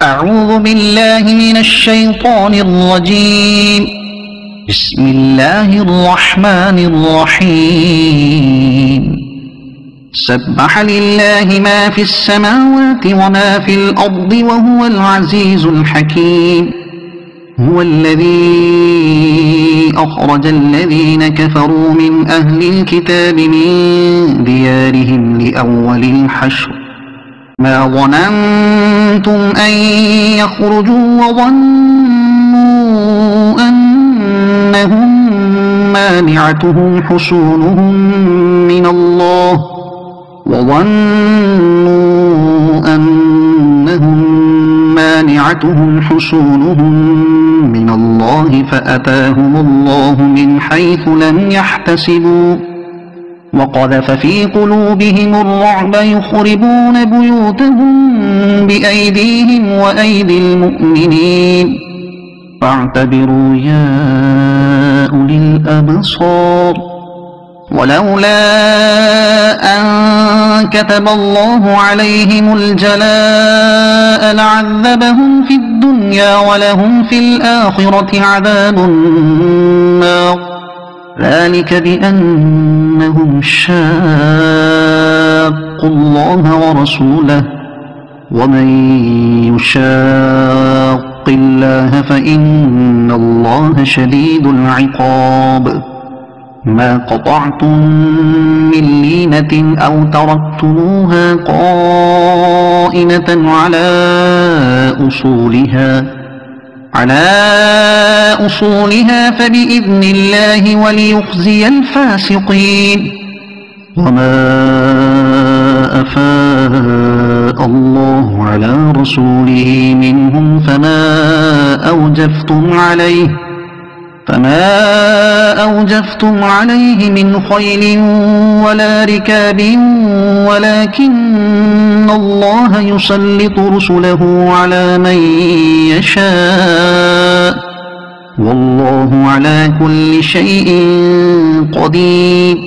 أعوذ بالله من الشيطان الرجيم. بسم الله الرحمن الرحيم. سبح لله ما في السماوات وما في الأرض وهو العزيز الحكيم. هو الذي أخرج الذين كفروا من أهل الكتاب من ديارهم لأول الحشر ما ظننتم أن يخرجوا وظنوا أنهم مانعتهم حصونهم من الله فأتاهم الله من حيث لم يحتسبوا وقذف في قلوبهم الرعب يخربون بيوتهم بأيديهم وأيدي المؤمنين فاعتبروا يا أولي الأبصار. ولولا أن كتب الله عليهم الجلاء لعذبهم في الدنيا ولهم في الآخرة عذاب النار. ذلك بأنهم شاقوا الله ورسوله ومن يشاق الله فإن الله شديد العقاب. ما قطعتم من لينة أو تركتموها قائمة على أصولها فبإذن الله وليخزي الفاسقين. وما أفاء الله على رسوله منهم فما أوجفتم عليه من خيل ولا ركاب ولكن الله يسلط رسله على من يشاء والله على كل شيء قدير.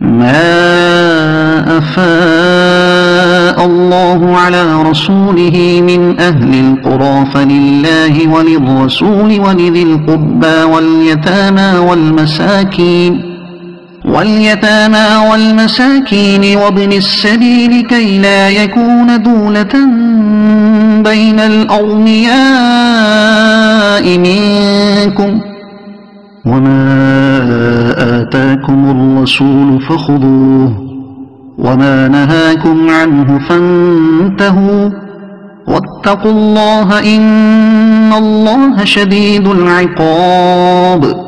ما أفاء الله على رسوله من أهل القرى فلله وللرسول ولذي القربى واليتامى والمساكين وابن السبيل كي لا يكون دولة بين الأغنياء منكم. وما آتاكم الرسول فخذوه وما نهاكم عنه فانتهوا واتقوا الله إن الله شديد العقاب.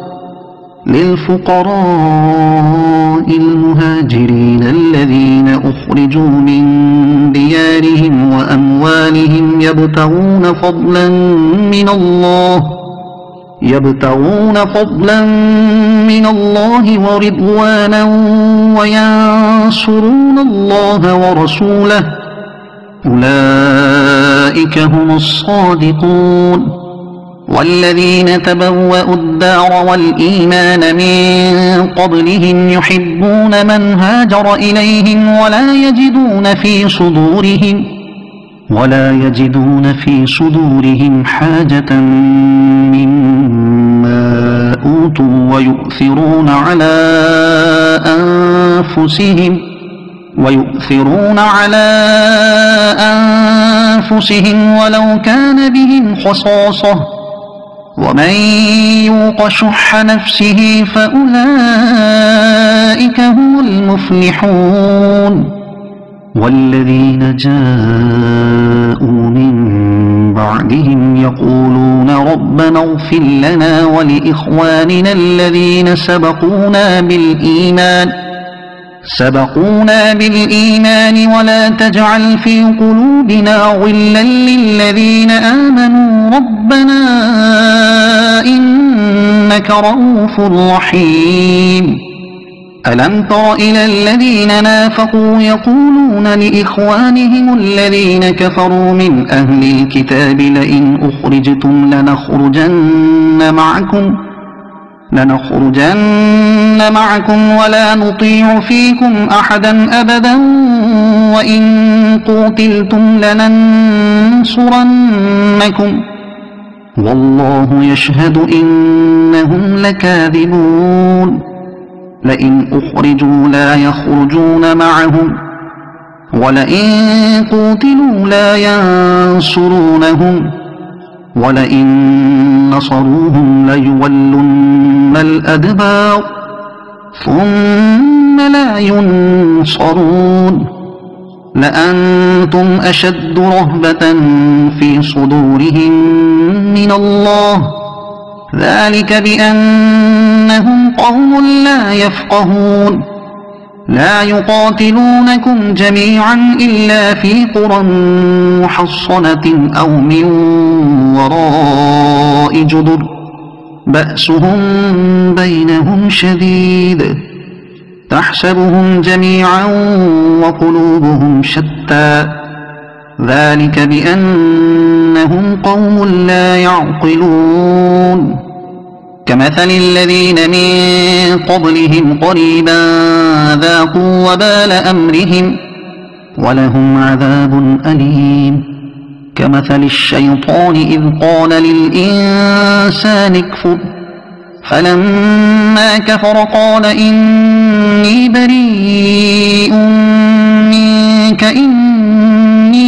للفقراء المهاجرين الذين أخرجوا من ديارهم وأموالهم يبتغون فضلا من الله ورضوانا وينصرون الله ورسوله أولئك هم الصادقون. والذين تبوأوا الدار والإيمان من قبلهم يحبون من هاجر إليهم ولا يجدون في صدورهم حاجة مما أوتوا ويؤثرون على أنفسهم ولو كان بهم خصاصة ومن يوق شح نفسه فأولئك هم المفلحون. والذين جاءوا من بعدهم يقولون ربنا اغفر لنا ولإخواننا الذين سبقونا بالإيمان ولا تجعل في قلوبنا غلا للذين آمنوا ربنا إنك رؤوف رحيم. ألم تر إلى الذين نافقوا يقولون لإخوانهم الذين كفروا من أهل الكتاب لئن أخرجتم لنخرجن معكم لنخرجن معكم ولا نطيع فيكم أحدا أبدا وإن قوتلتم لننصرنكم والله يشهد إنهم لكاذبون لئن أخرجوا لا يخرجون معهم ولئن قوتلوا لا ينصرونهم ولئن نصروهم ليولن الأدبار ثم لا ينصرون لأنتم أشد رهبة في صدورهم من الله ذلك بأنهم قوم لا يفقهون لا يقاتلونكم جميعا إلا في قرى محصنة أو من وراء جدر بأسهم بينهم شديد تحسبهم جميعا وقلوبهم شتى ذلك بأنهم قوم لا يعقلون كمثل الذين من قبلهم قريبا ذاقوا وبال أمرهم ولهم عذاب أليم كمثل الشيطان إذ قال للإنسان اكفر فلما كفر قال إني بريء منك إني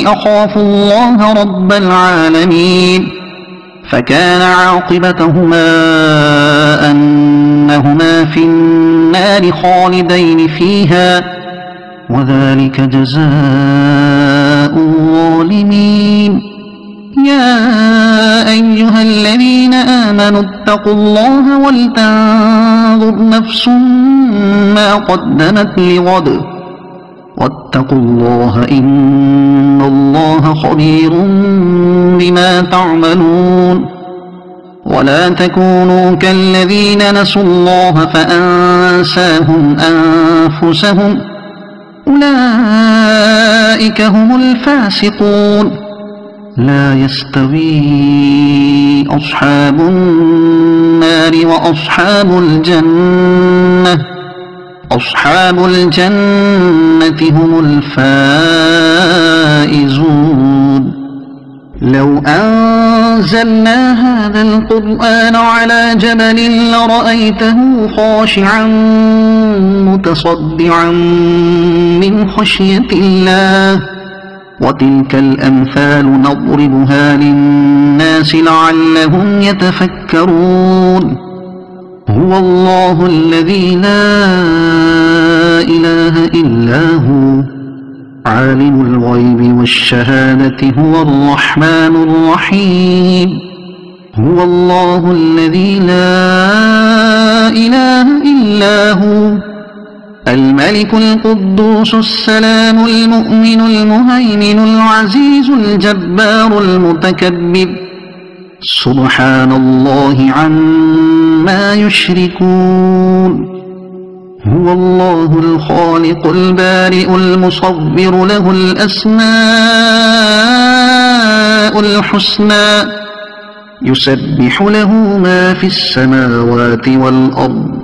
أخاف الله رب العالمين فكان عاقبتهما أنهما في النار خالدين فيها وذلك جزاء الظالمين يا أيها الذين آمنوا اتقوا الله ولتنظر نفس ما قدمت لغد واتقوا الله إن الله خبير بما تعملون ولا تكونوا كالذين نسوا الله فأنساهم أنفسهم أولئك هم الفاسقون لا يستوي أصحاب النار وأصحاب الجنة أصحاب الجنة هم الفائزون لو أنزلنا هذا القرآن على جبل لرأيته خاشعا متصدعا من خشية الله وتلك الأمثال نضربها للناس لعلهم يتفكرون هو الله الذي لا إله إلا هو عالم الغيب والشهادة هو الرحمن الرحيم هو الله الذي لا إله إلا هو الملك القدوس السلام المؤمن المهيمن العزيز الجبار المتكبر سبحان الله عما يشركون هو الله الخالق البارئ المصور له الأسماء الحسنى يسبح له ما في السماوات والأرض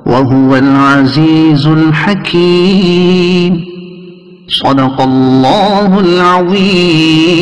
وهو العزيز الحكيم صدق الله العظيم.